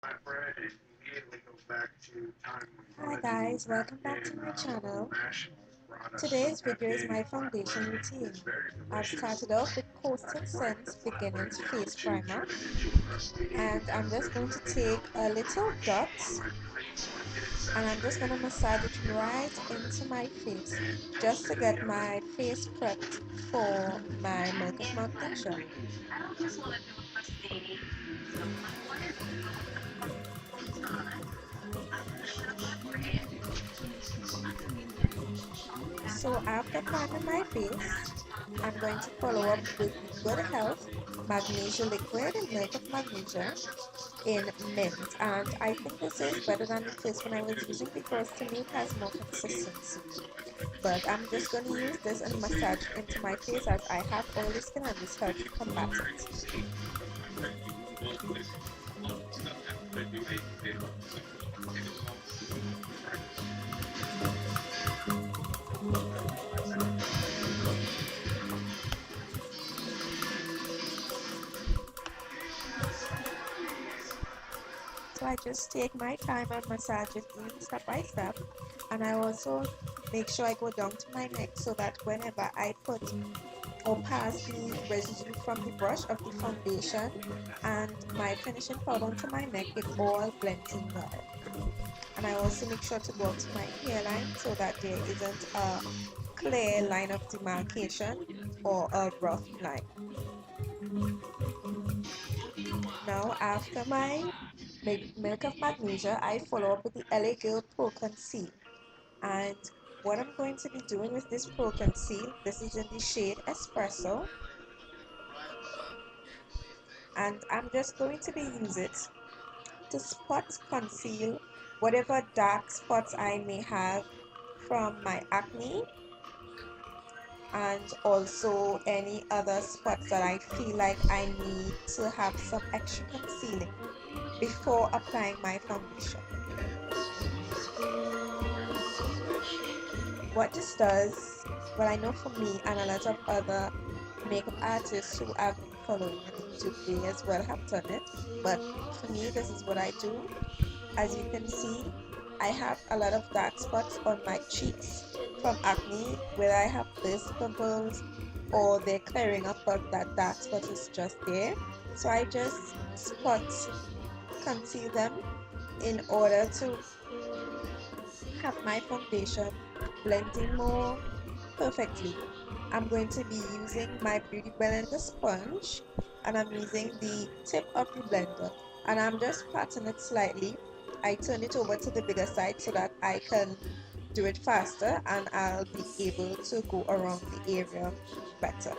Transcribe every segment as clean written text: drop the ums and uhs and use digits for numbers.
Hi guys, welcome back to my channel. Today's video is my foundation routine. I've started off with Coastal Scents Beginners Face Primer, and I'm just going to take a little dot and I'm just going to massage it right into my face just to get my face prepped for my Milk of Magnesia. So after priming my face, I'm going to follow up with the Good Health Magnesia Liquid and Milk of Magnesia in mint, and I think this is better than the first one I was using because to me it has more consistency. But I'm just going to use this and massage into my face as I have oily skin and this helps combat it. So I just take my time and massage it in step by step, and I also make sure I go down to my neck so that whenever I put or pass the residue from the brush of the foundation and my finishing powder onto my neck, it all blends in well. And I also make sure to go up to my hairline so that there isn't a clear line of demarcation or a rough line. Now after my Milk of Magnesia, I follow up with the LA Girl Proconceal. And what I'm going to be doing with this Proconceal, this is in the shade Espresso, and I'm just going to be using it to spot conceal whatever dark spots I may have from my acne, and also any other spots that I feel like I need to have some extra concealing before applying my foundation. What this does, well, I know for me and a lot of other makeup artists who I've been following on YouTube, they as well have done it, but for me this is what I do. As you can see, I have a lot of dark spots on my cheeks from acne, where I have burst pimples or they're clearing up, but that dark spot is just there. So I just conceal them in order to have my foundation blending more perfectly. I'm going to be using my Beauty Blender sponge, and I'm using the tip of the blender, and I'm just patting it slightly. I turn it over to the bigger side so that I can do it faster and I'll be able to go around the area better.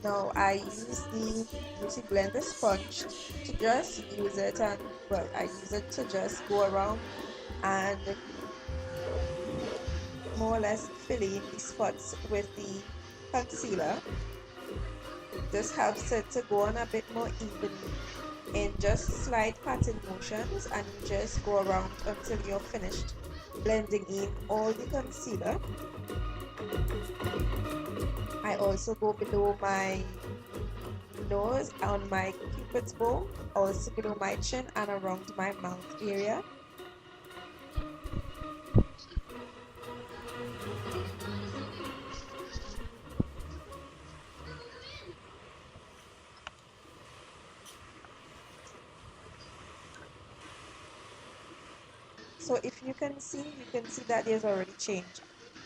Now I use the Beauty Blender sponge to just use it, and well, I use it to just go around and more or less fill in the spots with the concealer. This helps it to go on a bit more evenly in just slight patting motions, and you just go around until you're finished blending in all the concealer. I also go below my nose on my cupid's bow, also below my chin and around my mouth area. So if you can see that there's already change.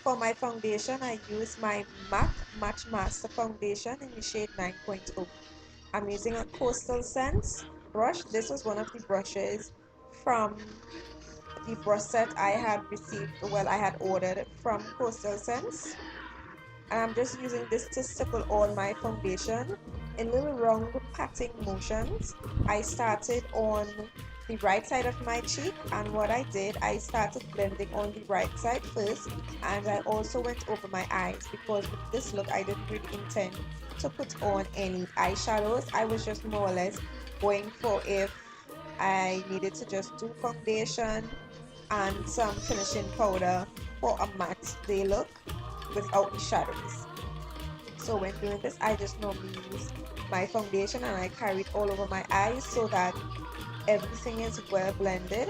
For my foundation, I use my MAC Match Master Foundation in the shade 9.0. I'm using a Coastal Scents brush. This was one of the brushes from the brush set I had received, well, I had ordered from Coastal Scents. And I'm just using this to circle all my foundation in little round patting motions. I started on the right side of my cheek, and what I did, I started blending on the right side first, and I also went over my eyes because with this look I didn't really intend to put on any eyeshadows. I was just more or less going for if I needed to just do foundation and some finishing powder for a matte day look without the shadows. So when doing this, I just normally use my foundation and I carry it all over my eyes so that everything is well blended.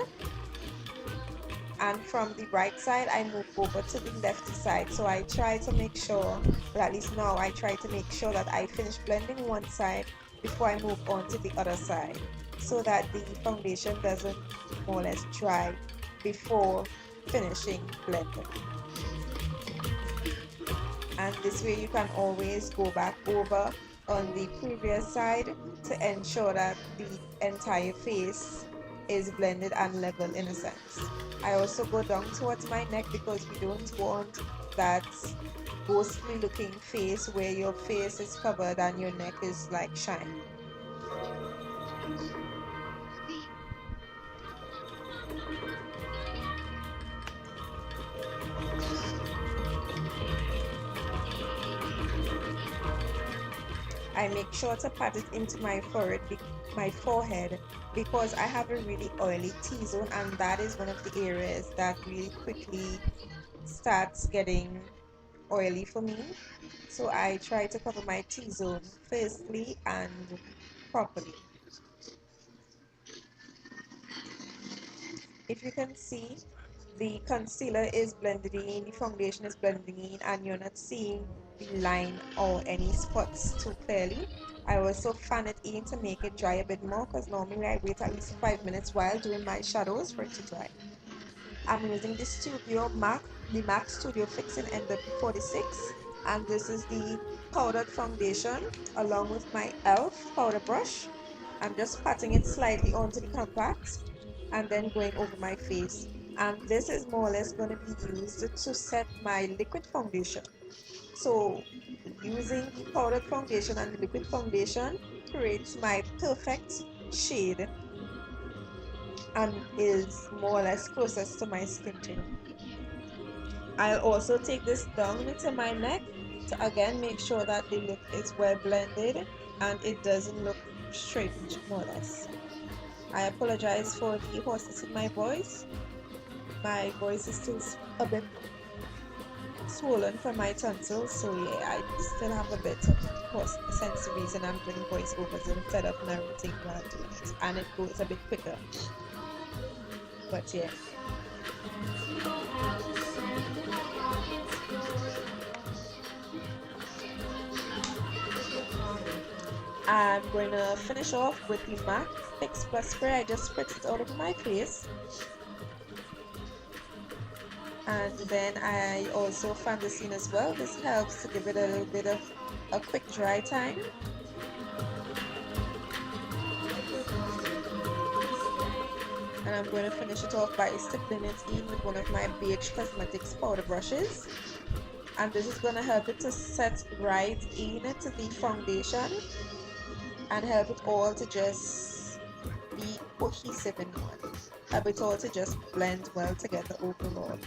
And from the right side I move over to the lefty side, so I try to make sure, well, at least now I try to make sure that I finish blending one side before I move on to the other side, so that the foundation doesn't more or less dry before finishing blending. And this way you can always go back over on the previous side to ensure that the entire face is blended and level in a sense. I also go down towards my neck because we don't want that ghostly looking face where your face is covered and your neck is like shiny. I make sure to pat it into my forehead because I have a really oily T-zone, and that is one of the areas that really quickly starts getting oily for me. So I try to cover my T-zone firstly and properly. If you can see, the concealer is blended in, the foundation is blending in, and you're not seeing the line or any spots too clearly. I also fan it in to make it dry a bit more, because normally I wait at least 5 minutes while doing my shadows for it to dry. I'm using the MAC Studio Fixing NW46, and this is the powdered foundation along with my ELF powder brush. I'm just patting it slightly onto the compact and then going over my face. And this is more or less going to be used to set my liquid foundation. So using the powdered foundation and the liquid foundation creates my perfect shade and is more or less closest to my skin tone. I'll also take this down into my neck to again make sure that the look is well blended and it doesn't look strange, more or less. I apologize for the hoarseness in my voice. My voice is still a bit swollen from my tonsils, so yeah, I still have a bit of hoarseness, hence the reason I'm doing voiceovers instead of narrating while doing it, and it goes a bit quicker. But yeah. I'm going to finish off with the MAC Fix Plus Spray. I just spritz it all over my face. And then I also fan this in as well. This helps to give it a little bit of a quick dry time. And I'm going to finish it off by stippling it in with one of my BHCosmetics powder brushes. And this is going to help it to set right into the foundation and help it all to just be cohesive in one. Help it all to just blend well together overall.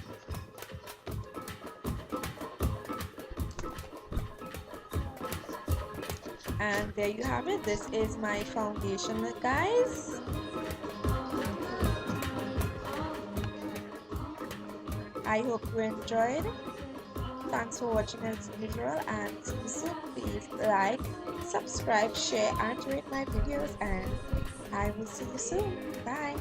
And there you have it. This is my foundation, guys. I hope you enjoyed. Thanks for watching as usual, and see you soon. Please like, subscribe, share, and rate my videos, and I will see you soon. Bye.